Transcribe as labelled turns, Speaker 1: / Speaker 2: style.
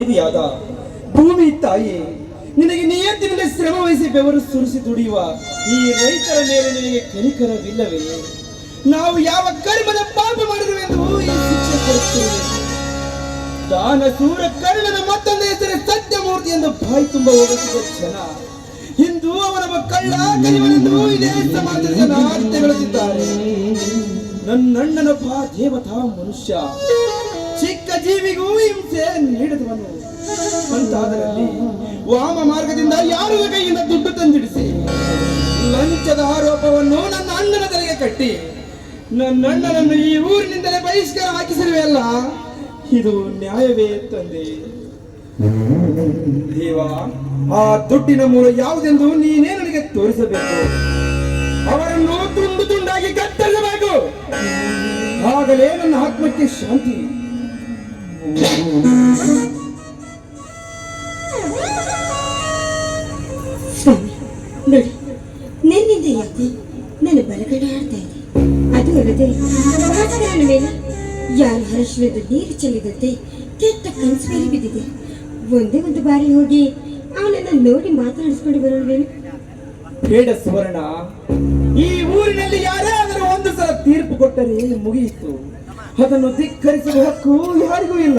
Speaker 1: ದೇವಿಯಾದ ಭೂಮಿ ತಾಯಿ, ನಿನಗೆ ನಿಯತ್ತಿನಿಂದ ಶ್ರಮ ವಹಿಸಿ ಬೆವರು ಸುರಿಸಿ ದುಡಿಯುವ ಈ ರೈತರ ಮೇಲೆ ನಿನಗೆ ಕನಿಕರವಿಲ್ಲವೇ? ನಾವು ಯಾವ ಕರ್ಮದ ಪಾಪ ಮಾಡಿರುವೆಂದು ಈ ಶಿಕ್ಷೆ ಕೊಡುತ್ತೇವೆ. ದಾನ ಸೂರ ಕರ್ಣನ ಮತ್ತೊಂದು ಹೆಸರು ಸತ್ಯಮೂರ್ತಿ ಎಂದು ಬಾಯಿ ತುಂಬ ಹೋಗುತ್ತಿದ್ದ ಜನ ಇಂದು ಅವನ ಕಳ್ಳ ಕಲಿವನೆಂದು ಇದೇ ಸಮಾಜದ ಜನ ತೆಗಳುತ್ತಿದ್ದಾರೆ. ನನ್ನಣ್ಣನೊಬ್ಬ ದೇವತಾ ಮನುಷ್ಯ, ಚಿಕ್ಕ ಜೀವಿಗೂ ಹಿಂಸೆ ನೀಡಿದವನು. ಅಂತಾದರಲ್ಲಿ ವಾಮ ಮಾರ್ಗದಿಂದ ಯಾರ ಕೈಯಿಂದ ದುಡ್ಡು ತಂದಿಡಿಸಿ ಲಂಚದ ಆರೋಪವನ್ನು ನನ್ನ ಅಣ್ಣನ ತಲೆಗೆ ಕಟ್ಟಿ ನನ್ನ ಅಣ್ಣನನ್ನು ಈ ಊರಿನಿಂದಲೇ ಬಹಿಷ್ಕಾರ ಹಾಕಿಸಿರುವೆಯಲ್ಲ, ಇದು ನ್ಯಾಯವೇ ತಂದೆ? ದೇವ, ಆ ದುಡ್ಡಿನ ಮೂಲ ಯಾವುದೆಂದು ನೀನೇ ನನಗೆ ತೋರಿಸಬೇಕು. ಅವರನ್ನು ತುಂಡು ತುಂಡಾಗಿ ಕತ್ತರಿಸಬೇಕು. ಆಗಲೇ ನನ್ನ ಆತ್ಮಕ್ಕೆ ಶಾಂತಿ.
Speaker 2: ಸ್ವಾಮಿ ನೋಡಿ, ನನ್ನಿಂದ ಯಾಕೆ ನನ್ನ ಬಲಗಡೆ ಆಡ್ತಾ ಇದೆ. ಅದು ಅಲ್ಲದೆ ಭಾಸ್ಕರನ ಮೇಲೆ ಯಾರು ಹರಶ್ವರದ ನೀರು ಚೆಲ್ಲಿದಂತೆ ಕೆಟ್ಟ ಕನಸು ಮೇಲೆ ಬಿದ್ದಿದೆ. ಒಂದೇ ಒಂದು ಬಾರಿ ಹೋಗಿ ಅವನನ್ನು ನೋಡಿ ಮಾತನಾಡಿಸ್ಕೊಂಡು ಬರೋಣವೇನು?
Speaker 1: ಬೇಡ ಸುವರ್ಣ, ಈ ಊರಿನಲ್ಲಿ ಯಾರೇ ಆದರೂ ಒಂದು ಸಲ ತೀರ್ಪು ಕೊಟ್ಟರೆ ಮುಗಿಯಿತು. ಅದನ್ನು ಧಿಕ್ಕರಿಸುವ ಹಕ್ಕು ಯಾರಿಗೂ ಇಲ್ಲ.